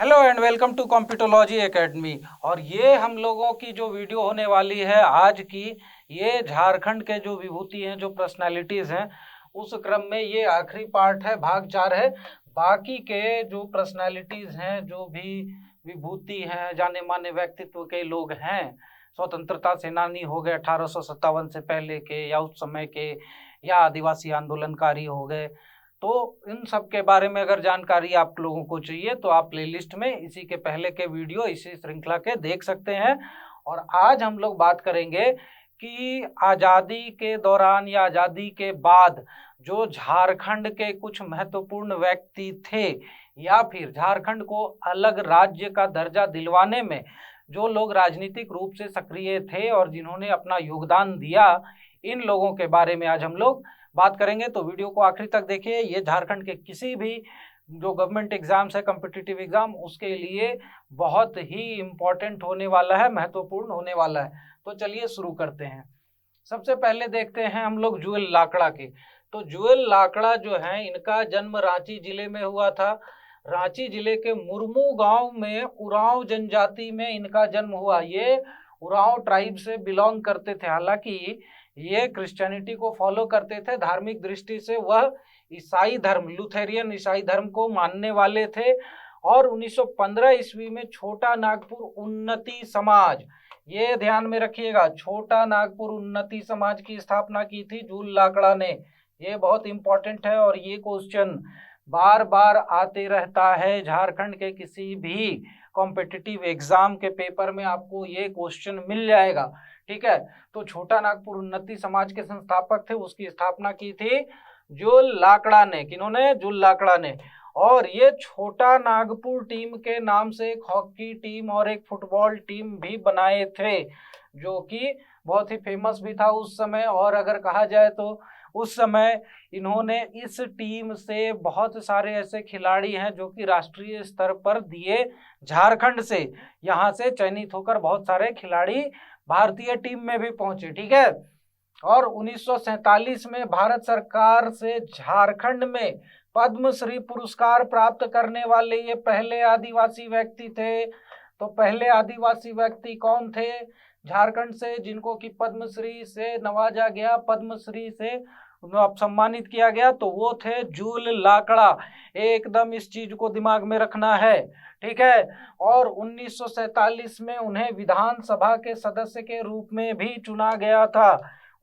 Hello and welcome to computerology academy. और ये हम लोगों की जो वीडियो होने वाली है आज की, ये झारखंड के जो विभूति हैं, जो पर्सनालिटीज़ हैं, उस क्रम में ये आखिरी पार्ट है, भाग 4 है। बाकी के जो पर्सनालिटीज़ हैं, जो भी विभूति हैं, जाने माने व्यक्तित्व के लोग हैं, स्वतंत्रता सेनानी हो गए 1857 से पहले के या उस समय के, या आदिवासी आंदोलनकारी हो गए, तो इन सब के बारे में अगर जानकारी आप लोगों को चाहिए तो आप प्लेलिस्ट में इसी के पहले के वीडियो इसी श्रृंखला के देख सकते हैं। और आज हम लोग बात करेंगे कि आज़ादी के दौरान या आज़ादी के बाद जो झारखंड के कुछ महत्वपूर्ण व्यक्ति थे, या फिर झारखंड को अलग राज्य का दर्जा दिलवाने में जो लोग राजनीतिक रूप से सक्रिय थे और जिन्होंने अपना योगदान दिया, इन लोगों के बारे में आज हम लोग बात करेंगे। तो वीडियो को आखिरी तक देखिए। ये झारखंड के किसी भी जो गवर्नमेंट एग्जाम्स है, कॉम्पिटिटिव एग्जाम, उसके लिए बहुत ही इम्पोर्टेंट होने वाला है, महत्वपूर्ण होने वाला है। तो चलिए शुरू करते हैं। सबसे पहले देखते हैं हम लोग जुएल लाकड़ा के। तो जुएल लाकड़ा जो है, इनका जन्म रांची जिले में हुआ था। रांची जिले के मुर्मू गांव में उरांव जनजाति में इनका जन्म हुआ। ये उरांव ट्राइब से बिलोंग करते थे। हालांकि ये क्रिश्चियनिटी को फॉलो करते थे। धार्मिक दृष्टि से वह ईसाई धर्म, लुथेरियन ईसाई धर्म को मानने वाले थे। और 1915 ईस्वी में छोटा नागपुर उन्नति समाज, ये ध्यान में रखिएगा, छोटा नागपुर उन्नति समाज की स्थापना की थी जुएल लाकड़ा ने। ये बहुत इंपॉर्टेंट है और ये क्वेश्चन बार बार आते रहता है। झारखंड के किसी भी कॉम्पिटिटिव एग्जाम के पेपर में आपको ये क्वेश्चन मिल जाएगा। ठीक है, तो छोटा नागपुर उन्नति समाज के संस्थापक थे, उसकी स्थापना की थी जुएल लाकड़ा ने। किन्होंने? जुएल लाकड़ा ने। और ये छोटा नागपुर टीम के नाम से एक हॉकी टीम और एक फुटबॉल टीम भी बनाए थे, जो कि बहुत ही फेमस भी था उस समय। और अगर कहा जाए तो उस समय इन्होंने इस टीम से बहुत सारे ऐसे खिलाड़ी हैं जो कि राष्ट्रीय स्तर पर दिए। झारखंड से यहाँ से चयनित होकर बहुत सारे खिलाड़ी भारतीय टीम में भी पहुंचे। ठीक है। और 1947 में भारत सरकार से झारखंड में पद्मश्री पुरस्कार प्राप्त करने वाले ये पहले आदिवासी व्यक्ति थे। तो पहले आदिवासी व्यक्ति कौन थे झारखंड से जिनको कि पद्मश्री से नवाजा गया, पद्मश्री से सम्मानित किया गया? तो वो थे जुएल लाकड़ा। एकदम इस चीज को दिमाग में रखना है। ठीक है। और 1947 में उन्हें विधानसभा के सदस्य के रूप में भी चुना गया था।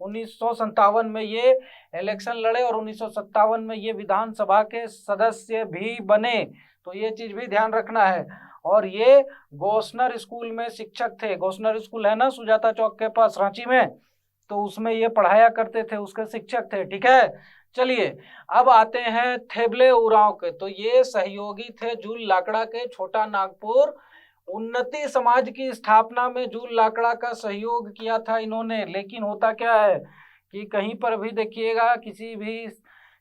1957 में ये इलेक्शन लड़े और 1957 में ये विधानसभा के सदस्य भी बने। तो ये चीज भी ध्यान रखना है। और ये गोस्नर स्कूल में शिक्षक थे। गोस्नर स्कूल है ना सुजाता चौक के पास रांची में, तो उसमें ये पढ़ाया करते थे, उसके शिक्षक थे। ठीक है। चलिए अब आते हैं थेबले उरांव के। तो ये सहयोगी थे जुएल लाकड़ा के। छोटा नागपुर उन्नति समाज की स्थापना में जुएल लाकड़ा का सहयोग किया था इन्होंने। लेकिन होता क्या है कि कहीं पर भी देखिएगा, किसी भी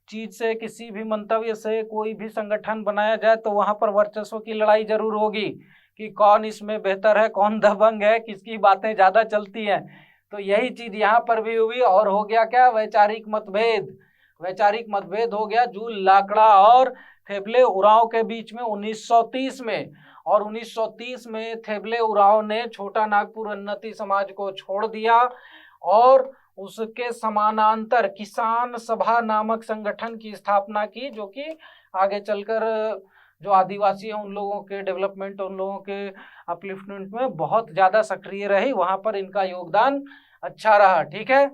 चीज से, किसी भी मंतव्य से कोई भी संगठन बनाया जाए तो वहां पर वर्चस्व की लड़ाई जरूर होगी कि कौन इसमें बेहतर है, कौन दबंग है, किसकी बातें ज्यादा चलती हैं। तो यही चीज यहाँ पर भी हुई और हो गया क्या? वैचारिक मतभेद। वैचारिक मतभेद हो गया जुएल लाकड़ा और थेबले उरांव के बीच में 1930 में। और 1930 में थेबले उरांव ने छोटा नागपुर उन्नति समाज को छोड़ दिया और उसके समानांतर किसान सभा नामक संगठन की स्थापना की, जो कि आगे चलकर जो आदिवासी हैं उन लोगों के डेवलपमेंट, उन लोगों के अपलिफ्टमेंट में बहुत ज्यादा सक्रिय रही। वहां पर इनका योगदान अच्छा रहा। ठीक है।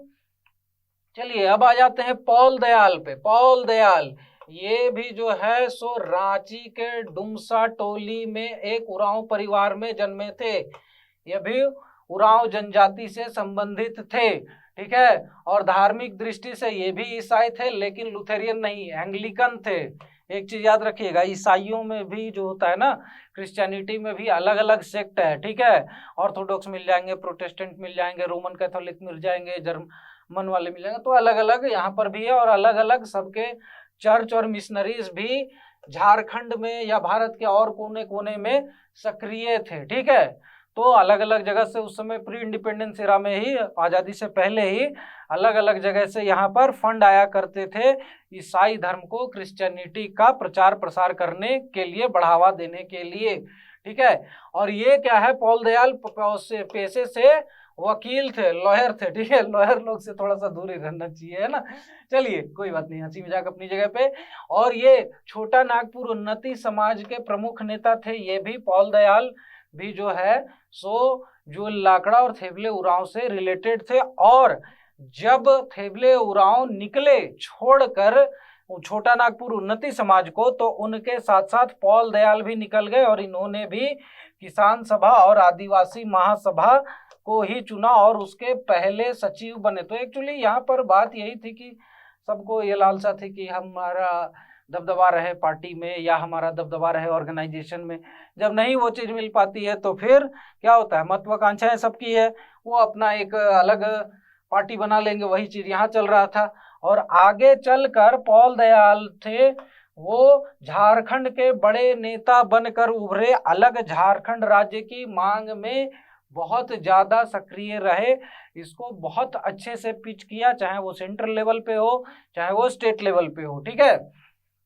चलिए अब आ जाते हैं पॉल दयाल पे। पॉल दयाल ये भी जो है सो रांची के डुमसा टोली में एक उरांव परिवार में जन्मे थे। ये भी उरांव जनजाति से संबंधित थे। ठीक है। और धार्मिक दृष्टि से ये भी ईसाई थे, लेकिन लुथेरियन नहीं, एंग्लिकन थे। एक चीज याद रखिएगा, ईसाइयों में भी जो होता है ना, क्रिश्चियनिटी में भी अलग अलग सेक्ट है। ठीक है। ऑर्थोडॉक्स मिल जाएंगे, प्रोटेस्टेंट मिल जाएंगे, रोमन कैथोलिक मिल जाएंगे, जर्मन वाले मिल जाएंगे। तो अलग अलग यहाँ पर भी है। और अलग अलग सबके चर्च और मिशनरीज भी झारखंड में या भारत के और कोने कोने में सक्रिय थे। ठीक है। तो अलग अलग जगह से उस समय प्री इंडिपेंडेंस एरा में ही, आज़ादी से पहले ही अलग अलग जगह से यहाँ पर फंड आया करते थे ईसाई धर्म को, क्रिश्चियनिटी का प्रचार प्रसार करने के लिए, बढ़ावा देने के लिए। ठीक है, और ये क्या है, पॉल दयाल पेशे से वकील थे, लॉयर थे। ठीक है, लॉयर लोग से थोड़ा सा दूर ही रहना चाहिए, है ना। चलिए कोई बात नहीं, हंसी मजाक अपनी जगह पे। और ये छोटा नागपुर उन्नति समाज के प्रमुख नेता थे, ये भी पॉल दयाल भी जो है सो जो लाकड़ा और थेबले उरांव से रिलेटेड थे। और जब थेबले उरांव निकले छोड़कर छोटा नागपुर उन्नति समाज को, तो उनके साथ साथ पॉल दयाल भी निकल गए और इन्होंने भी किसान सभा और आदिवासी महासभा को ही चुना और उसके पहले सचिव बने। तो एक्चुअली यहाँ पर बात यही थी कि सबको ये लालसा थी कि हमारा दबदबा रहे पार्टी में या हमारा दबदबा रहे ऑर्गेनाइजेशन में। जब नहीं वो चीज़ मिल पाती है तो फिर क्या होता है, महत्वाकांक्षाएं सबकी है, वो अपना एक अलग पार्टी बना लेंगे। वही चीज़ यहाँ चल रहा था। और आगे चलकर पॉल दयाल थे वो झारखंड के बड़े नेता बनकर उभरे, अलग झारखंड राज्य की मांग में बहुत ज़्यादा सक्रिय रहे, इसको बहुत अच्छे से पिच किया, चाहे वो सेंट्रल लेवल पे हो चाहे वो स्टेट लेवल पे हो। ठीक है,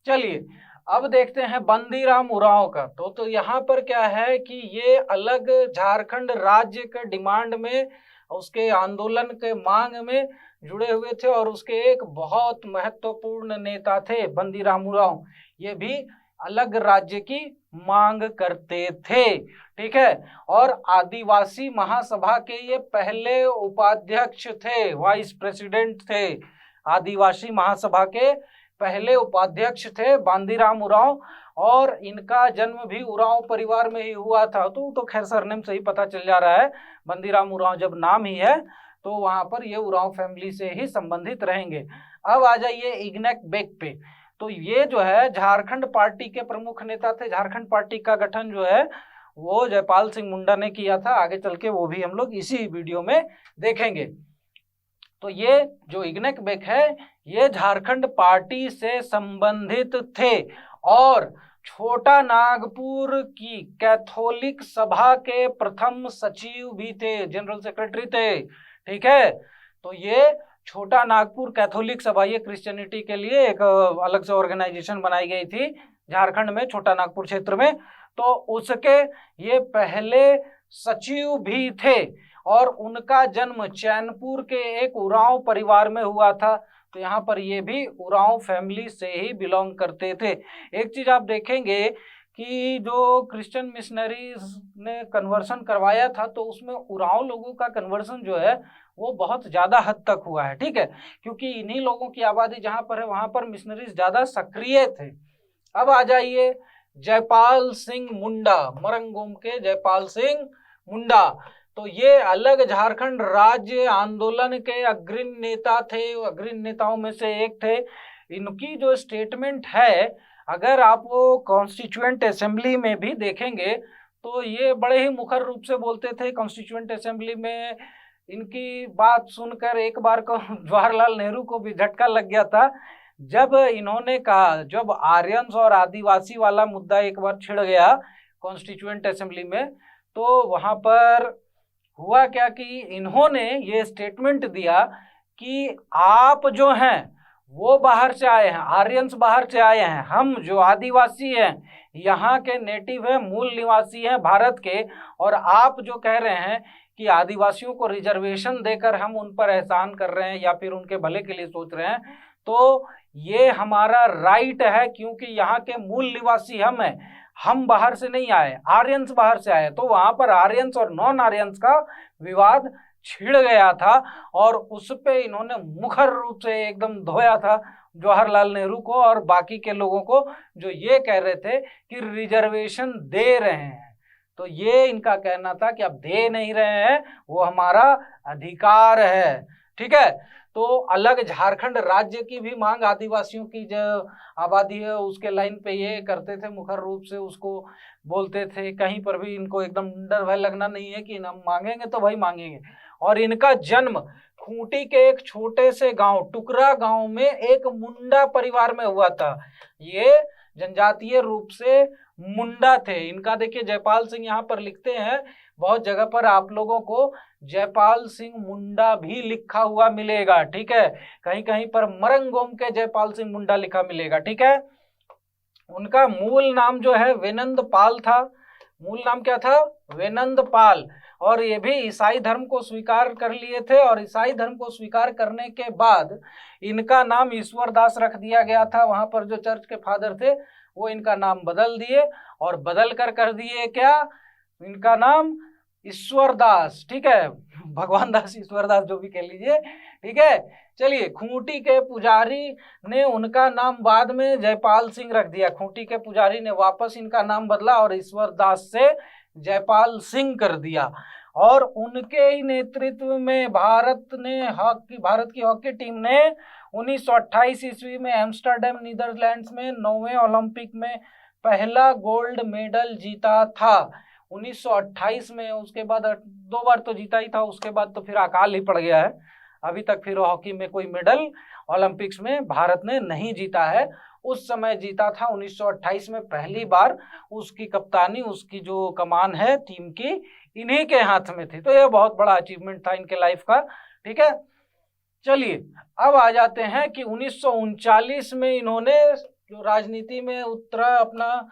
चलिए अब देखते हैं बंदीराम उरांव का। तो यहाँ पर क्या है कि ये अलग झारखंड राज्य के डिमांड में, उसके आंदोलन के मांग में जुड़े हुए थे और उसके एक बहुत महत्वपूर्ण नेता थे बंदीराम उरांव। ये भी अलग राज्य की मांग करते थे। ठीक है, और आदिवासी महासभा के ये पहले उपाध्यक्ष थे, वाइस प्रेसिडेंट थे, आदिवासी महासभा के पहले उपाध्यक्ष थे बांदीराम उरांव। और इनका जन्म भी उरांव परिवार में ही हुआ था। तो खैर सरनेम से ही पता चल जा रहा है, बंदीराम उरांव जब नाम ही है तो वहां पर ये उरांव फैमिली से ही संबंधित रहेंगे। अब आ जाइए इग्नेक बेक पे। तो ये जो है झारखंड पार्टी के प्रमुख नेता थे। झारखंड पार्टी का गठन जो है वो जयपाल सिंह मुंडा ने किया था, आगे चल के वो भी हम लोग इसी वीडियो में देखेंगे। तो ये जो इग्नेक बेक है ये झारखंड पार्टी से संबंधित थे और छोटा नागपुर की कैथोलिक सभा के प्रथम सचिव भी थे, जनरल सेक्रेटरी थे। ठीक है, तो ये छोटा नागपुर कैथोलिक सभा, ये क्रिश्चियनिटी के लिए एक अलग से ऑर्गेनाइजेशन बनाई गई थी झारखंड में, छोटा नागपुर क्षेत्र में। तो उसके ये पहले सचिव भी थे और उनका जन्म चैनपुर के एक उरांव परिवार में हुआ था। तो यहाँ पर ये भी उरांव फैमिली से ही बिलोंग करते थे। एक चीज आप देखेंगे कि जो क्रिश्चियन मिशनरीज ने कन्वर्सन करवाया था तो उसमें उरांव लोगों का कन्वर्सन जो है वो बहुत ज़्यादा हद तक हुआ है। ठीक है, क्योंकि इन्हीं लोगों की आबादी जहाँ पर है वहाँ पर मिशनरीज ज़्यादा सक्रिय थे। अब आ जाइए जयपाल सिंह मुंडा, मरंगोम के जयपाल सिंह मुंडा। तो ये अलग झारखंड राज्य आंदोलन के अग्रणी नेता थे, अग्रणी नेताओं में से एक थे। इनकी जो स्टेटमेंट है, अगर आप वो कॉन्स्टिट्यूएंट असेंबली में भी देखेंगे तो ये बड़े ही मुखर रूप से बोलते थे। कॉन्स्टिट्यूएंट असेंबली में इनकी बात सुनकर एक बार को जवाहरलाल नेहरू को भी झटका लग गया था, जब इन्होंने कहा, जब आर्यंस और आदिवासी वाला मुद्दा एक बार छिड़ गया कॉन्स्टिट्यूएंट असेंबली में, तो वहाँ पर हुआ क्या कि इन्होंने ये स्टेटमेंट दिया कि आप जो हैं वो बाहर से आए हैं, आर्यंस बाहर से आए हैं, हम जो आदिवासी हैं यहाँ के नेटिव हैं, मूल निवासी हैं भारत के, और आप जो कह रहे हैं कि आदिवासियों को रिजर्वेशन देकर हम उन पर एहसान कर रहे हैं या फिर उनके भले के लिए सोच रहे हैं, तो ये हमारा राइट है क्योंकि यहाँ के मूल निवासी हम हैं, हम बाहर से नहीं आए, आर्यंस बाहर से आए। तो वहां पर आर्यंस और नॉन आर्यंस का विवाद छिड़ गया था और उस पे इन्होंने मुखर रूप से एकदम धोया था जवाहरलाल नेहरू को और बाकी के लोगों को जो ये कह रहे थे कि रिजर्वेशन दे रहे हैं। तो ये इनका कहना था कि अब दे नहीं रहे हैं, वो हमारा अधिकार है। ठीक है, तो अलग झारखंड राज्य की भी मांग, आदिवासियों की जो आबादी है उसके लाइन पे ये करते थे, मुखर रूप से उसको बोलते थे। कहीं पर भी इनको एकदम डर भय लगना नहीं है कि हम मांगेंगे तो भाई मांगेंगे। और इनका जन्म खूंटी के एक छोटे से गांव टुकरा गांव में एक मुंडा परिवार में हुआ था। ये जनजातीय रूप से मुंडा थे। इनका देखिए जयपाल सिंह यहाँ पर लिखते हैं बहुत जगह पर आप लोगों को जयपाल सिंह मुंडा भी लिखा हुआ मिलेगा, ठीक है। कहीं कहीं पर मरंगोम के जयपाल सिंह मुंडा लिखा मिलेगा, ठीक है। उनका मूल नाम जो है वेनंद पाल था। मूल नाम क्या था? वेनंद पाल। और ये भी ईसाई धर्म को स्वीकार कर लिए थे, और ईसाई धर्म को स्वीकार करने के बाद इनका नाम ईश्वर दास रख दिया गया था। वहां पर जो चर्च के फादर थे वो इनका नाम बदल दिए, और बदल कर दिए क्या? इनका नाम ईश्वर दास, ठीक है। भगवान दास, ईश्वर दास, जो भी कह लीजिए, ठीक है। चलिए, खूंटी के पुजारी ने उनका नाम बाद में जयपाल सिंह रख दिया। खूंटी के पुजारी ने वापस इनका नाम बदला और ईश्वर दास से जयपाल सिंह कर दिया। और उनके ही नेतृत्व में भारत की हॉकी टीम ने 1928 ईस्वी में एम्स्टर्डम नीदरलैंड्स में 9वें ओलंपिक में पहला गोल्ड मेडल जीता था 1928 में। उसके बाद 2 बार तो जीता ही था, उसके बाद तो फिर अकाल ही पड़ गया है। अभी तक फिर हॉकी में कोई मेडल ओलंपिक्स में भारत ने नहीं जीता है। उस समय जीता था 1928 में पहली बार। उसकी कप्तानी, उसकी जो कमान है टीम की, इन्हीं के हाथ में थी। तो यह बहुत बड़ा अचीवमेंट था इनके लाइफ का, ठीक है। चलिए, अब आ जाते हैं कि 1939 में इन्होंने जो राजनीति में उतरा, अपना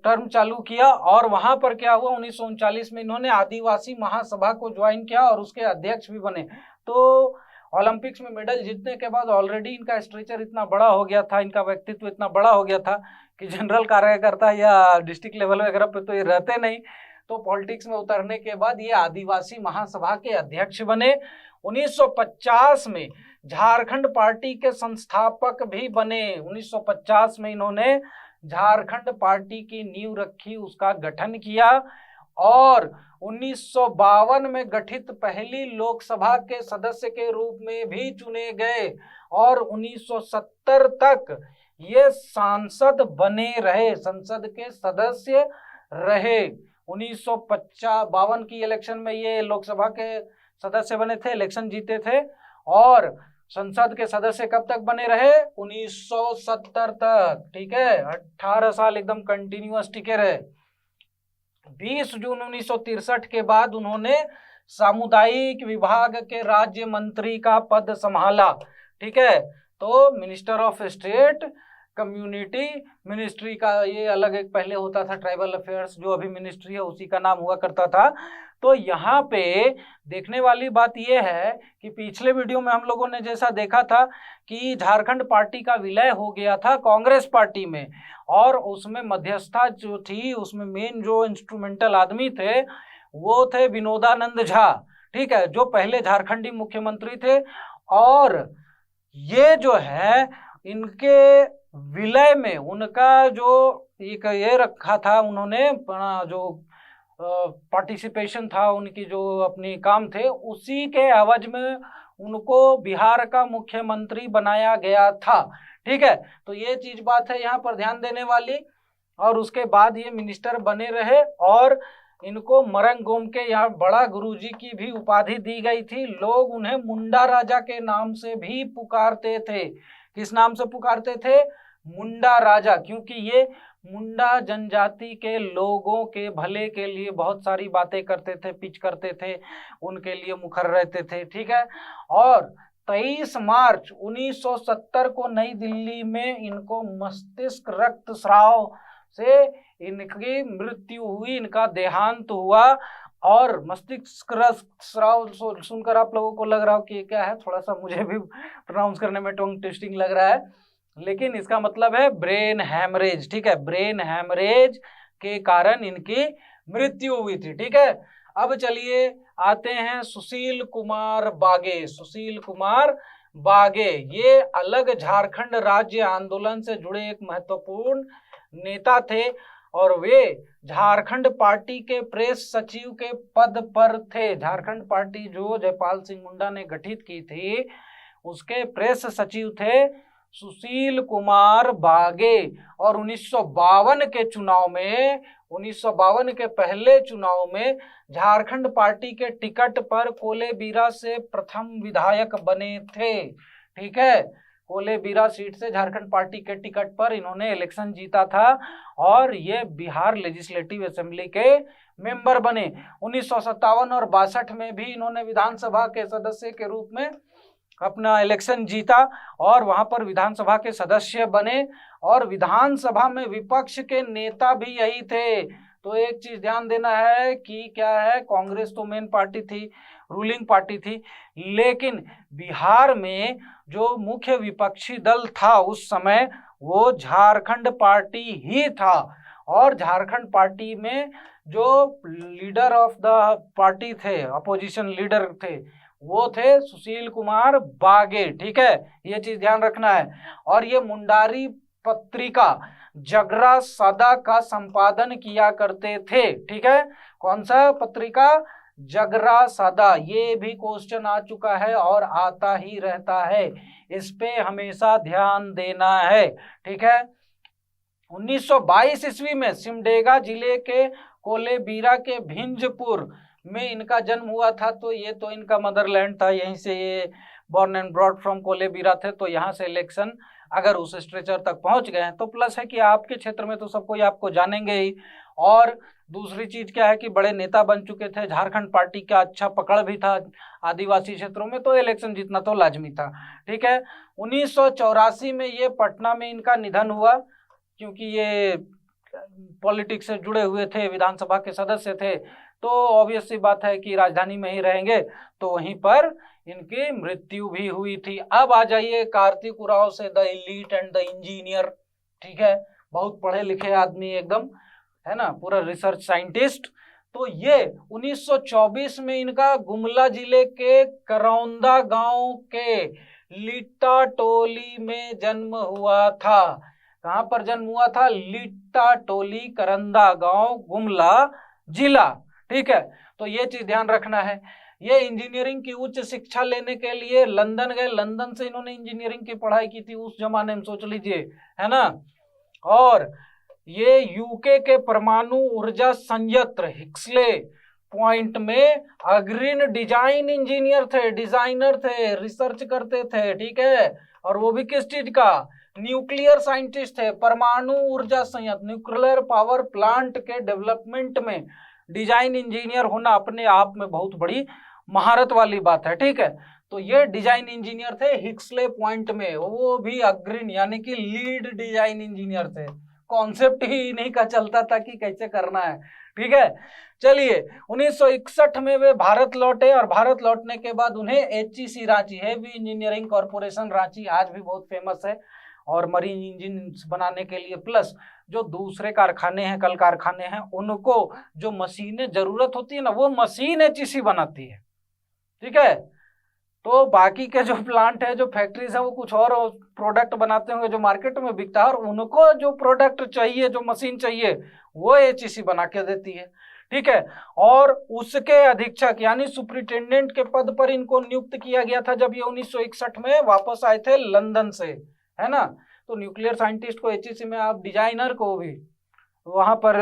टर्म चालू किया। और वहां पर क्या हुआ, 1939 में इन्होंने आदिवासी महासभा को ज्वाइन किया और उसके अध्यक्ष भी बने। तो ओलंपिक्स में मेडल जीतने के बाद ऑलरेडी इनका स्ट्रेचर इतना बड़ा हो गया था, इनका व्यक्तित्व इतना बड़ा हो गया था कि जनरल कार्यकर्ता या डिस्ट्रिक्ट लेवल वगैरह पे तो ये रहते नहीं। तो पॉलिटिक्स में उतरने के बाद ये आदिवासी महासभा के अध्यक्ष बने। 1950 में झारखंड पार्टी के संस्थापक भी बने। 1950 में इन्होंने झारखंड पार्टी की नींव रखी, उसका गठन किया। और 1952 में गठित पहली लोकसभा के सदस्य के रूप में भी चुने गए। और 1970 तक ये सांसद बने रहे, संसद के सदस्य रहे। 1952 की इलेक्शन में ये लोकसभा के सदस्य बने थे, इलेक्शन जीते थे। और संसद के सदस्य कब तक बने रहे? 1970 तक, ठीक है। 18 साल एकदम कंटिन्यूअस टिके रहे। 20 जून 1963 के बाद उन्होंने सामुदायिक विभाग के राज्य मंत्री का पद संभाला, ठीक है। तो minister of state community ministry का ये अलग एक पहले होता था, ट्राइबल अफेयर्स जो अभी मिनिस्ट्री है उसी का नाम हुआ करता था। तो यहाँ पे देखने वाली बात यह है कि पिछले वीडियो में हम लोगों ने जैसा देखा था कि झारखंड पार्टी का विलय हो गया था कांग्रेस पार्टी में, और उसमें मध्यस्थता जो थी, उसमें मेन जो इंस्ट्रूमेंटल आदमी थे वो थे विनोदानंद झा, ठीक है, जो पहले झारखंडी मुख्यमंत्री थे। और ये जो है इनके विलय में उनका जो एक ये रखा था, उन्होंने जो पार्टिसिपेशन था, उनकी जो अपनी काम थे, उसी के एवज में उनको बिहार का मुख्यमंत्री बनाया गया था, ठीक है। तो ये चीज बात है यहाँ पर ध्यान देने वाली। और उसके बाद ये मिनिस्टर बने रहे, और इनको मरंगोम के यहाँ बड़ा गुरुजी की भी उपाधि दी गई थी। लोग उन्हें मुंडा राजा के नाम से भी पुकारते थे। किस नाम से पुकारते थे? मुंडा राजा, क्योंकि ये मुंडा जनजाति के लोगों के भले के लिए बहुत सारी बातें करते थे, पिच करते थे, उनके लिए मुखर रहते थे, ठीक है। और 23 मार्च 1970 को नई दिल्ली में इनको मस्तिष्क रक्तस्राव से इनकी मृत्यु हुई, इनका देहांत हुआ। और मस्तिष्क रक्तस्राव सुनकर आप लोगों को लग रहा हो कि क्या है, थोड़ा सा मुझे भी प्रोनाउंस करने में टंग ट्विस्टिंग लग रहा है, लेकिन इसका मतलब है ब्रेन हैमरेज, ठीक है। ब्रेन हैमरेज के कारण इनकी मृत्यु हुई थी, ठीक है। अब चलिए आते हैं सुशील कुमार बागे। सुशील कुमार बागे ये अलग झारखंड राज्य आंदोलन से जुड़े एक महत्वपूर्ण नेता थे, और वे झारखंड पार्टी के प्रेस सचिव के पद पर थे। झारखंड पार्टी जो जयपाल सिंह मुंडा ने गठित की थी, उसके प्रेस सचिव थे सुशील कुमार बागे। और 1952 के चुनाव में, 1952 के पहले चुनाव में झारखंड पार्टी के टिकट पर कोलेबिरा से प्रथम विधायक बने थे, ठीक है। कोलेबिरा सीट से झारखंड पार्टी के टिकट पर इन्होंने इलेक्शन जीता था और ये बिहार लेजिस्लेटिव असेंबली के मेंबर बने। 1957 और 62 में भी इन्होंने विधानसभा के सदस्य के रूप में अपना इलेक्शन जीता और वहां पर विधानसभा के सदस्य बने और विधानसभा में विपक्ष के नेता भी यही थे। तो एक चीज ध्यान देना है कि क्या है, कांग्रेस तो मेन पार्टी थी, रूलिंग पार्टी थी, लेकिन बिहार में जो मुख्य विपक्षी दल था उस समय वो झारखंड पार्टी ही था। और झारखंड पार्टी में जो लीडर ऑफ द पार्टी थे, अपोजिशन लीडर थे, वो थे सुशील कुमार बागे। ठीक है, ये चीज ध्यान रखना है। और ये मुंडारी पत्रिका जगरा सदा का संपादन किया करते थे। ठीक है, कौन सा पत्रिका? जगरा सदा। ये भी क्वेश्चन आ चुका है और आता ही रहता है, इस पे हमेशा ध्यान देना है। ठीक है, 1922 ईस्वी में सिमडेगा जिले के कोलेबिरा के भिंजपुर में इनका जन्म हुआ था। तो ये तो इनका मदरलैंड था, यहीं से ये born and broad from Kolebira थे। तो यहाँ से इलेक्शन अगर उस स्ट्रेचर तक पहुंच गए हैं तो प्लस है कि आपके क्षेत्र में तो सब कोई आपको जानेंगे ही। और दूसरी चीज क्या है कि बड़े नेता बन चुके थे, झारखंड पार्टी का अच्छा पकड़ भी था आदिवासी क्षेत्रों में, तो इलेक्शन जीतना तो लाजमी था। ठीक है, 1984 में ये पटना में इनका निधन हुआ, क्योंकि ये पॉलिटिक्स से जुड़े हुए थे, विधानसभा के सदस्य थे, तो ऑब्वियस सी बात है कि राजधानी में ही रहेंगे, तो वहीं पर इनकी मृत्यु भी हुई थी। अब आ जाइए कार्तिक उरांव से, the elite and the engineer. ठीक है, बहुत पढ़े लिखे आदमी एकदम, है ना, पूरा रिसर्च साइंटिस्ट। तो ये 1924 में इनका गुमला जिले के करौंदा गांव के लिट्टा टोली में जन्म हुआ था। कहां पर जन्म हुआ था? लिट्टा टोली, करंदा गांव, गुमला जिला। ठीक है, तो ये चीज ध्यान रखना है। ये इंजीनियरिंग की उच्च शिक्षा लेने के लिए लंदन गए, लंदन से इन्होंने इंजीनियरिंग की पढ़ाई की थी उस जमाने में, सोच लीजिए, है ना। और ये यूके के परमाणु ऊर्जा संयंत्र हिक्सले पॉइंट में अग्रणी डिजाइन इंजीनियर थे, डिजाइनर थे, रिसर्च करते थे। ठीक है, और वो भी किस चीज का? न्यूक्लियर साइंटिस्ट थे। परमाणु ऊर्जा संयंत्र, न्यूक्लियर पावर प्लांट के डेवलपमेंट में डिजाइन इंजीनियर होना अपने आप में बहुत बड़ी महारत वाली बात है। ठीक है, तो ये डिजाइन इंजीनियर थे हिक्सले पॉइंट में, वो भी अग्रणी यानी कि लीड डिजाइन इंजीनियर थे। कॉन्सेप्ट ही नहीं का चलता था कि कैसे करना है। ठीक है, चलिए 1961 में वे भारत लौटे और भारत लौटने के बाद उन्हें HEC Ranchi, heavy engineering corporation Ranchi, आज भी बहुत फेमस है और मरीन इंजन बनाने के लिए, प्लस जो दूसरे कारखाने हैं, कल कारखाने हैं, उनको जो मशीनें जरूरत होती है ना, वो मशीन HEC बनाती है। ठीक है, तो बाकी के जो प्लांट है, जो फैक्ट्रीज है, वो कुछ और प्रोडक्ट बनाते होंगे जो मार्केट में बिकता है, और उनको जो प्रोडक्ट चाहिए, जो मशीन चाहिए, वो HEC बना के देती है। ठीक है, और उसके अधीक्षक यानी सुपरिटेंडेंट के पद पर इनको नियुक्त किया गया था जब ये 1961 में वापस आए थे लंदन से, है ना। तो न्यूक्लियर साइंटिस्ट को HEC में, आप डिजाइनर को भी वहां पर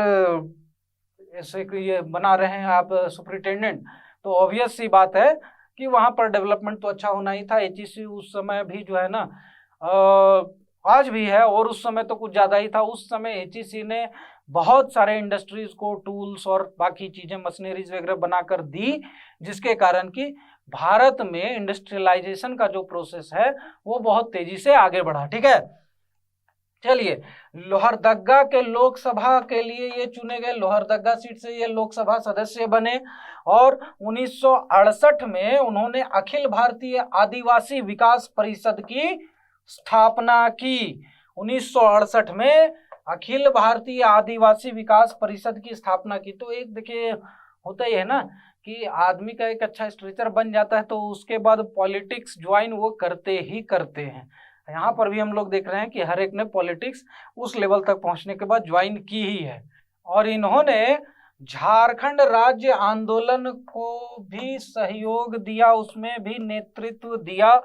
ऐसे ये बना रहे हैं आप सुपरिटेंडेंट, तो ऑब्वियस सी बात है कि वहां पर डेवलपमेंट तो अच्छा होना ही था। HEC उस समय भी जो है ना, आज भी है और उस समय तो कुछ ज्यादा ही था। उस समय HEC ने बहुत सारे इंडस्ट्रीज को टूल्स और बाकी चीजें, मशीनरीज वगैरह बनाकर दी, जिसके कारण कि भारत में इंडस्ट्रियलाइजेशन का जो प्रोसेस है वो बहुत तेजी से आगे बढ़ा। ठीक है, चलिए लोहरदगा के लोकसभा के लिए ये चुने गए, लोहरदगा सीट से ये लोकसभा सदस्य बने और 1968 में उन्होंने अखिल भारतीय आदिवासी विकास परिषद की स्थापना की। 1968 में अखिल भारतीय आदिवासी विकास परिषद की स्थापना की। तो एक देखिए होता ही है ना कि आदमी का एक अच्छा स्ट्रक्चर बन जाता है तो उसके बाद पॉलिटिक्स ज्वाइन वो करते ही करते हैं। यहाँ पर भी हम लोग देख रहे हैं कि हर एक ने पॉलिटिक्स उस लेवल तक पहुंचने के बाद ज्वाइन की ही है। और इन्होंने झारखंड राज्य आंदोलन को भी सहयोग दिया, उसमें भी नेतृत्व दिया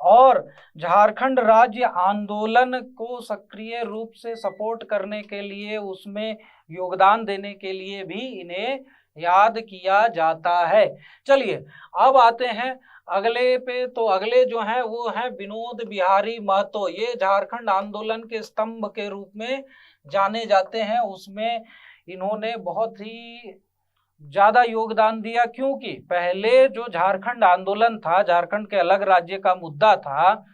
और झारखंड राज्य आंदोलन को सक्रिय रूप से सपोर्ट करने के लिए, उसमें योगदान देने के लिए भी इन्हें याद किया जाता है। चलिए अब आते हैं अगले पे। तो अगले जो हैं वो हैं विनोद बिहारी महतो। ये झारखंड आंदोलन के स्तंभ के रूप में जाने जाते हैं। उसमें इन्होंने बहुत ही ज्यादा योगदान दिया, क्योंकि पहले जो झारखंड आंदोलन था, झारखंड के अलग राज्य का मुद्दा था,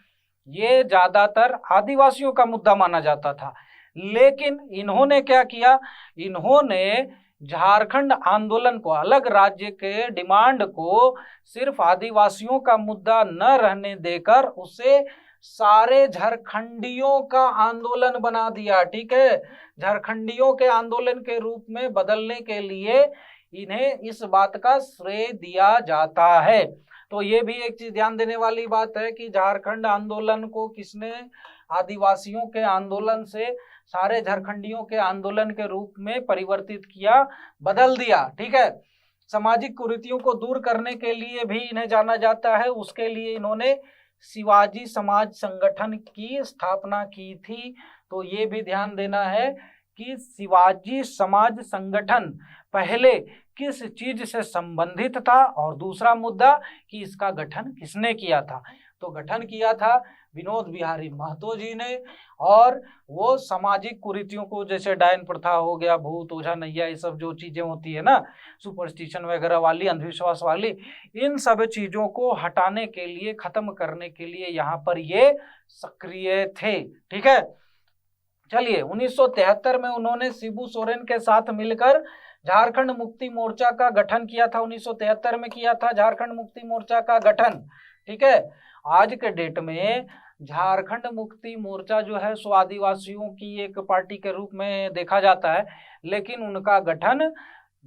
ये ज्यादातर आदिवासियों का मुद्दा माना जाता था। लेकिन इन्होंने क्या किया, इन्होंने झारखंड आंदोलन को, अलग राज्य के डिमांड को सिर्फ आदिवासियों का मुद्दा न रहने देकर उसे सारे झारखंडियों का आंदोलन बना दिया। ठीक है, झारखंडियों के आंदोलन के रूप में बदलने के लिए इन्हें इस बात का श्रेय दिया जाता है। तो ये भी एक चीज ध्यान देने वाली बात है कि झारखंड आंदोलन को किसने आदिवासियों के आंदोलन से सारे झारखंडियों के आंदोलन के रूप में परिवर्तित किया, बदल दिया। ठीक है, सामाजिक कुरीतियों को दूर करने के लिए भी इन्हें जाना जाता है। उसके लिए इन्होंने शिवाजी समाज संगठन की स्थापना की थी। तो ये भी ध्यान देना है कि शिवाजी समाज संगठन पहले किस चीज से संबंधित था, और दूसरा मुद्दा कि इसका गठन किसने किया था। तो गठन किया था विनोद बिहारी महतो जी ने, और वो सामाजिक कुरीतियों को, जैसे डायन प्रथा हो गया, भूत ओझा नैया, ये सब जो चीजें होती है ना, सुपरस्टिशन वगैरह वाली, अंधविश्वास वाली, इन सब चीजों को हटाने के लिए, खत्म करने के लिए यहाँ पर ये सक्रिय थे। ठीक है, चलिए 1973 में उन्होंने शिबू सोरेन के साथ मिलकर झारखंड मुक्ति मोर्चा का गठन किया था। 1973 में किया था झारखंड मुक्ति मोर्चा का गठन। ठीक है, आज के डेट में झारखंड मुक्ति मोर्चा जो है सो आदिवासियों की एक पार्टी के रूप में देखा जाता है, लेकिन उनका गठन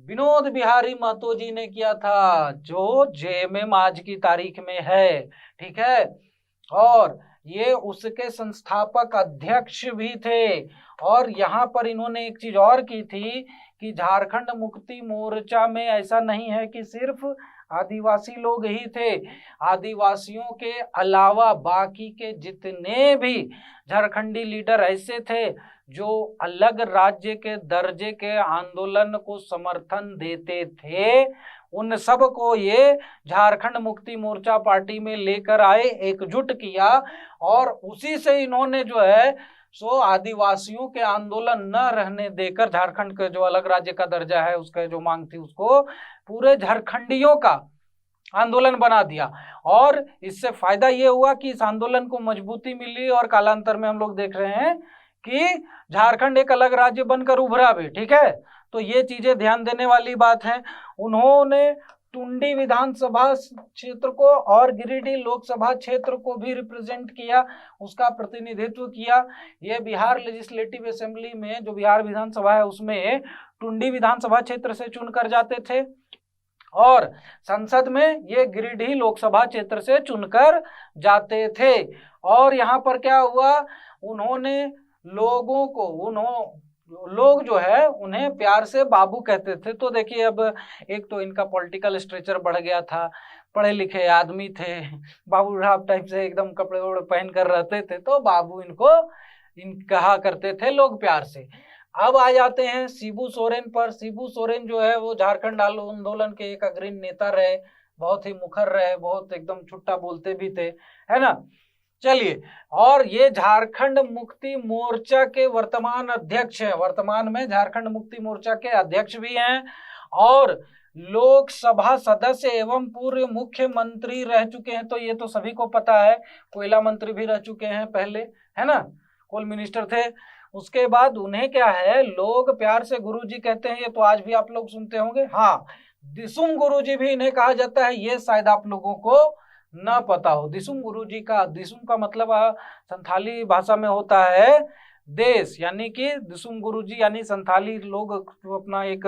विनोद बिहारी महतो जी ने किया था, जो जेएमएम आज की तारीख में है। ठीक है, और ये उसके संस्थापक अध्यक्ष भी थे। और यहाँ पर इन्होंने एक चीज और की थी कि झारखंड मुक्ति मोर्चा में ऐसा नहीं है कि सिर्फ आदिवासी लोग ही थे, आदिवासियों के अलावा बाकी के जितने भी झारखंडी लीडर ऐसे थे जो अलग राज्य के दर्जे के आंदोलन को समर्थन देते थे, उन सब को ये झारखंड मुक्ति मोर्चा पार्टी में लेकर आए, एकजुट किया, और उसी से इन्होंने जो है सो आदिवासियों के आंदोलन न रहने देकर झारखंड के जो अलग राज्य का दर्जा है उसका जो मांग थी उसको पूरे झारखंडियों का आंदोलन बना दिया। और इससे फायदा ये हुआ कि इस आंदोलन को मजबूती मिली, और कालांतर में हम लोग देख रहे हैं कि झारखंड एक अलग राज्य बनकर उभरा भी। ठीक है, तो ये चीजें ध्यान देने वाली बात है। उन्होंने टुंडी विधानसभा क्षेत्र को और गिरिडीह लोकसभा क्षेत्र को भी रिप्रेजेंट किया, उसका प्रतिनिधित्व किया। ये बिहार लेजिस्लेटिव असेंबली में, जो बिहार विधानसभा है, उसमें टुंडी विधानसभा क्षेत्र से चुनकर जाते थे, और संसद में ये गिरिडीह लोकसभा क्षेत्र से चुनकर जाते थे। और यहाँ पर क्या हुआ, उन्होंने लोगों को, लोग जो है उन्हें प्यार से बाबू कहते थे। तो देखिए, अब एक तो इनका पॉलिटिकल स्ट्रेचर बढ़ गया था, पढ़े लिखे आदमी थे, बाबू साहब टाइप से एकदम कपड़े वपड़े पहन कर रहते थे, तो बाबू इनको कहा करते थे लोग प्यार से। अब आ जाते हैं शिबू सोरेन पर। शिबू सोरेन जो है वो झारखंड आंदोलन के एक अग्रणी नेता रहे, बहुत ही मुखर रहे, बहुत एकदम छुट्टा बोलते भी थे, है ना। चलिए, और ये झारखंड मुक्ति मोर्चा के वर्तमान अध्यक्ष हैं, वर्तमान में झारखंड मुक्ति मोर्चा के अध्यक्ष भी हैं, और लोकसभा सदस्य एवं पूर्व मुख्यमंत्री रह चुके हैं। तो ये तो सभी को पता है, कोयला मंत्री भी रह चुके हैं पहले, है ना, कोल मिनिस्टर थे। उसके बाद उन्हें क्या है, लोग प्यार से गुरुजी कहते हैं, ये तो आज भी आप लोग सुनते होंगे। हाँ, दिसुम गुरुजी भी इन्हें कहा जाता है, ये शायद आप लोगों को न पता हो। दिसुम गुरुजी का, दिसुम का मतलब संथाली भाषा में होता है देश, यानी कि दिसुम गुरुजी यानी संथाली लोग, जो अपना एक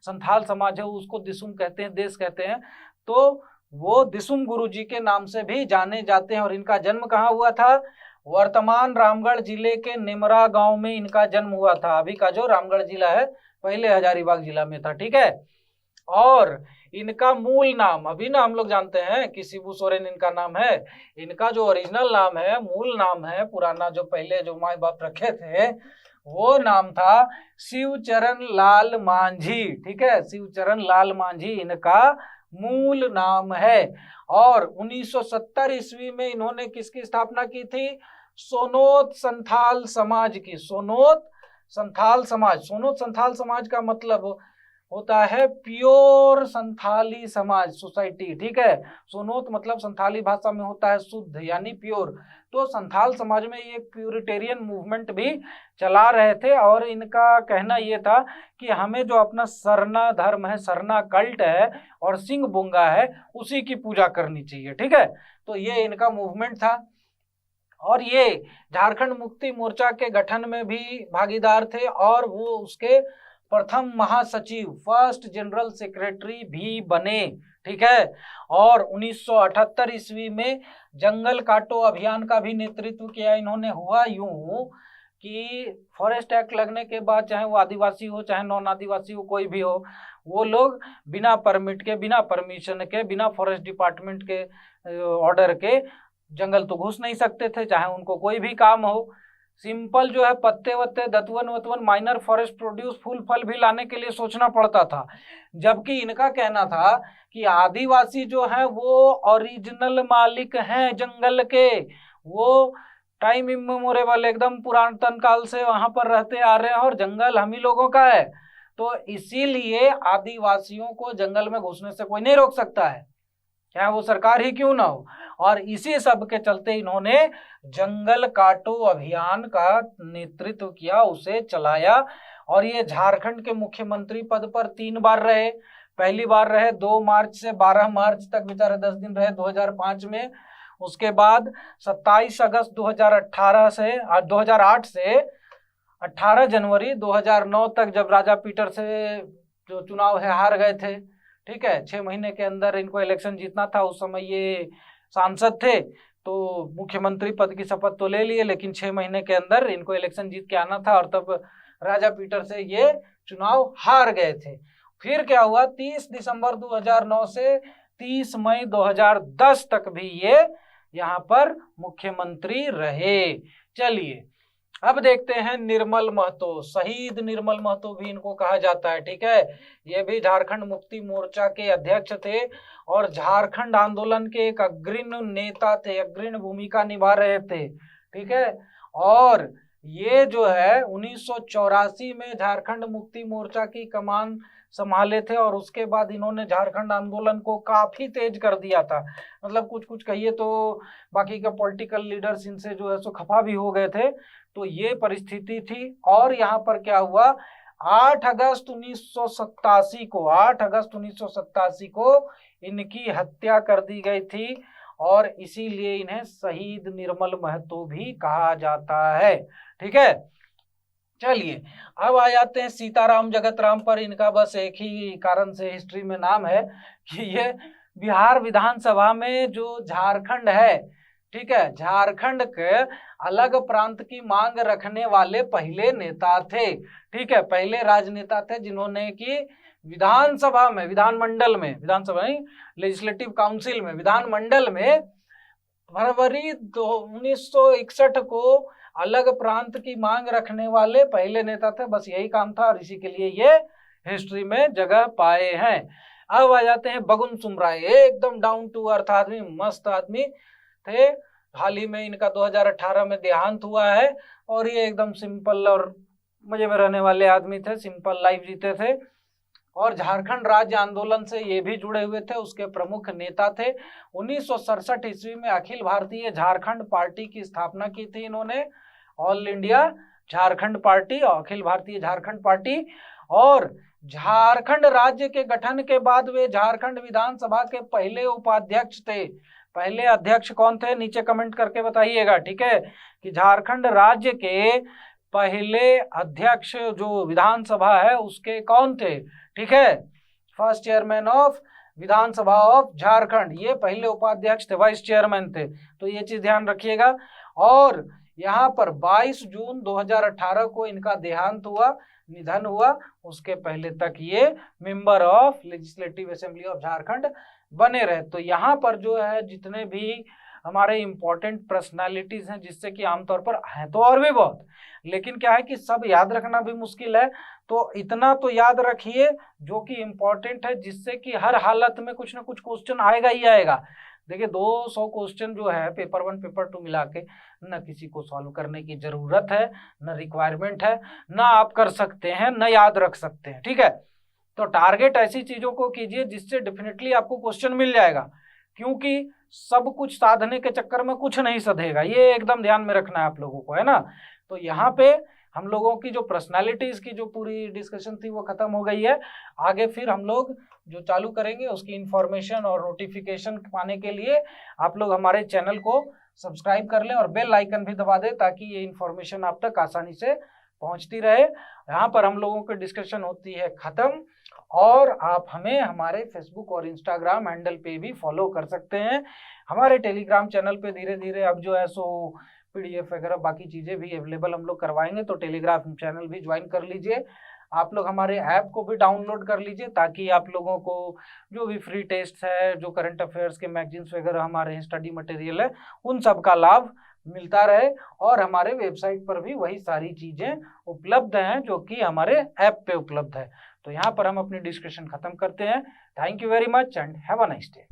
संथाल समाज है उसको दिसुम कहते हैं, देश कहते हैं। तो वो दिसुम गुरुजी के नाम से भी जाने जाते हैं। और इनका जन्म कहाँ हुआ था, वर्तमान रामगढ़ जिले के निमरा गांव में इनका जन्म हुआ था। अभी का जो रामगढ़ जिला है पहले हजारीबाग जिला में था। ठीक है, और इनका मूल नाम, अभी ना हम लोग जानते हैं कि शिबू सोरेन इनका नाम है, इनका जो ओरिजिनल नाम है, मूल नाम है, पुराना जो पहले जो माँ बाप रखे थे, वो नाम था शिवचरण लाल मांझी। ठीक है, शिवचरण लाल मांझी इनका मूल नाम है। और 1970 ईस्वी में इन्होंने किसकी स्थापना की थी? सोनोत संथाल समाज की। सोनोत संथाल समाज। सोनोत संथाल समाज का मतलब होता है प्योर संथाली समाज सोसाइटी। ठीक है, सोनोत मतलब संथाली भाषा में होता है शुद्ध यानी प्योर। तो संथाल समाज में ये प्यूरिटेरियन मूवमेंट भी चला रहे थे और इनका कहना ये था कि हमें जो अपना सरना धर्म है, सरना कल्ट है और सिंह बुंगा है, उसी की पूजा करनी चाहिए। ठीक है, तो ये इनका मूवमेंट था। और ये झारखंड मुक्ति मोर्चा के गठन में भी भागीदार थे और वो उसके प्रथम महासचिव, फर्स्ट जनरल सेक्रेटरी भी बने। ठीक है, और 1978 ईस्वी में जंगल काटो अभियान का भी नेतृत्व किया इन्होंने। हुआ यूं कि फॉरेस्ट एक्ट लगने के बाद, चाहे वो आदिवासी हो चाहे नॉन आदिवासी हो, कोई भी हो, वो लोग बिना परमिट के, बिना परमिशन के, बिना फॉरेस्ट डिपार्टमेंट के ऑर्डर के जंगल तो घुस नहीं सकते थे, चाहे उनको कोई भी काम हो। सिंपल जो है पत्ते वत्ते, दतवन वतवन, माइनर फॉरेस्ट प्रोड्यूस, फूल फल भी लाने के लिए सोचना पड़ता था। जबकि इनका कहना था कि आदिवासी जो है वो ओरिजिनल मालिक हैं जंगल के, वो टाइम इमेमोरेबल, एकदम पुरातन काल से वहां पर रहते आ रहे हैं और जंगल हम ही लोगों का है। तो इसीलिए आदिवासियों को जंगल में घुसने से कोई नहीं रोक सकता है, चाहे वो सरकार ही क्यों ना हो। और इसी सब के चलते इन्होंने जंगल काटो अभियान का नेतृत्व किया, उसे चलाया। और ये झारखंड के मुख्यमंत्री पद पर 3 बार रहे। पहली बार रहे 2 मार्च से 12 मार्च तक, बेचारे 10 दिन रहे 2005 में। उसके बाद 27 अगस्त 2008 से 18 जनवरी 2009 तक, जब राजा पीटर से जो चुनाव है हार गए थे। ठीक है, 6 महीने के अंदर इनको इलेक्शन जीतना था। उस समय ये सांसद थे तो मुख्यमंत्री पद की शपथ तो ले लिए, लेकिन 6 महीने के अंदर इनको इलेक्शन जीत के आना था और तब राजा पीटर से ये चुनाव हार गए थे। फिर क्या हुआ, 30 दिसंबर 2009 से 30 मई 2010 तक भी ये यहाँ पर मुख्यमंत्री रहे। चलिए अब देखते हैं निर्मल महतो। शहीद निर्मल महतो भी इनको कहा जाता है। ठीक है, ये भी झारखंड मुक्ति मोर्चा के अध्यक्ष थे और झारखंड आंदोलन के एक अग्रणी नेता थे, अग्रणी भूमिका निभा रहे थे। ठीक है, और ये जो है 1984 में झारखंड मुक्ति मोर्चा की कमान संभाले थे और उसके बाद इन्होंने झारखंड आंदोलन को काफी तेज कर दिया था। मतलब कुछ कुछ कहिए तो बाकी के पॉलिटिकल लीडर्स इनसे जो है सो खफा भी हो गए थे। तो ये परिस्थिति थी। और यहाँ पर क्या हुआ, 8 अगस्त 1987 को 8 अगस्त 1987 को इनकी हत्या कर दी गई थी और इसीलिए इन्हें शहीद निर्मल महतो भी कहा जाता है। ठीक है, चलिए अब आ जाते हैं सीताराम जगतराम पर। इनका बस एक ही कारण से हिस्ट्री में नाम है कि ये बिहार विधानसभा में जो झारखंड है, ठीक है, झारखंड के अलग प्रांत की मांग रखने वाले पहले नेता थे। ठीक है, पहले राजनेता थे जिन्होंने कि विधानसभा में, विधानमंडल में, विधानसभा नहीं, लेजिस्लेटिव काउंसिल में, विधानमंडल में फरवरी 1961 को अलग प्रांत की मांग रखने वाले पहले नेता थे। बस यही काम था और इसी के लिए ये हिस्ट्री में जगह पाए हैं। अब आ जाते हैं बगुन सुमराय। एकदम डाउन टू अर्थ आदमी, मस्त आदमी थे। हाल ही में इनका 2018 में देहांत हुआ है और ये एकदम सिंपल और मजे में रहने वाले आदमी थे, सिंपल लाइफ जीते थे और झारखंड राज्य आंदोलन से ये भी जुड़े हुए थे, उसके प्रमुख नेता थे। 1967 ईस्वी में अखिल भारतीय झारखंड पार्टी की स्थापना की थी इन्होंने, ऑल इंडिया झारखंड पार्टी और अखिल भारतीय झारखंड पार्टी। और झारखंड राज्य के गठन के बाद वे झारखंड विधानसभा के पहले उपाध्यक्ष थे। पहले अध्यक्ष कौन थे, नीचे कमेंट करके बताइएगा। ठीक है, कि झारखंड राज्य के पहले अध्यक्ष जो विधानसभा है उसके कौन थे। ठीक है, first chairman of Vidhan Sabha of Jharkhand, ये पहले उपाध्यक्ष थे, वाइस चेयरमैन थे। तो ये चीज ध्यान रखिएगा। और यहाँ पर 22 जून 2018 को इनका देहांत हुआ, निधन हुआ। उसके पहले तक ये member of legislative assembly of Jharkhand बने रहे। तो यहाँ पर जो है जितने भी हमारे इम्पोर्टेंट पर्सनालिटीज हैं, जिससे कि आमतौर पर हैं तो और भी बहुत, लेकिन क्या है कि सब याद रखना भी मुश्किल है, तो इतना तो याद रखिए जो कि इम्पोर्टेंट है, जिससे कि हर हालत में कुछ ना कुछ क्वेश्चन आएगा ही आएगा। देखिए 200 क्वेश्चन जो है पेपर 1 पेपर 2 मिला के, न किसी को सॉल्व करने की जरूरत है, न रिक्वायरमेंट है, न आप कर सकते हैं, न याद रख सकते हैं, ठीक है। तो टारगेट ऐसी चीजों को कीजिए जिससे डेफिनेटली आपको क्वेश्चन मिल जाएगा, क्योंकि सब कुछ साधने के चक्कर में कुछ नहीं सधेगा, ये एकदम ध्यान में रखना है आप लोगों को, है ना। तो यहाँ पे हम लोगों की जो पर्सनालिटीज की जो पूरी डिस्कशन थी वो खत्म हो गई है। आगे फिर हम लोग जो चालू करेंगे उसकी इंफॉर्मेशन और नोटिफिकेशन पाने के लिए आप लोग हमारे चैनल को सब्सक्राइब कर लें और बेल आइकन भी दबा दें, ताकि ये इंफॉर्मेशन आप तक आसानी से पहुंचती रहे। यहाँ पर हम लोगों की डिस्कशन होती है खत्म, और आप हमें हमारे फेसबुक और इंस्टाग्राम हैंडल पे भी फॉलो कर सकते हैं। हमारे टेलीग्राम चैनल पे धीरे धीरे अब जो है सो PDF वगैरह बाकी चीज़ें भी अवेलेबल हम लोग करवाएंगे, तो टेलीग्राम चैनल भी ज्वाइन कर लीजिए। आप लोग हमारे ऐप को भी डाउनलोड कर लीजिए, ताकि आप लोगों को जो भी फ्री टेस्ट है, जो करंट अफेयर्स के मैगजीन्स वगैरह हमारे स्टडी मटेरियल है, उन सब का लाभ मिलता रहे। और हमारे वेबसाइट पर भी वही सारी चीज़ें उपलब्ध हैं जो कि हमारे ऐप पे उपलब्ध है। तो यहाँ पर हम अपनी डिस्कशन खत्म करते हैं। Thank you very much and have a nice day.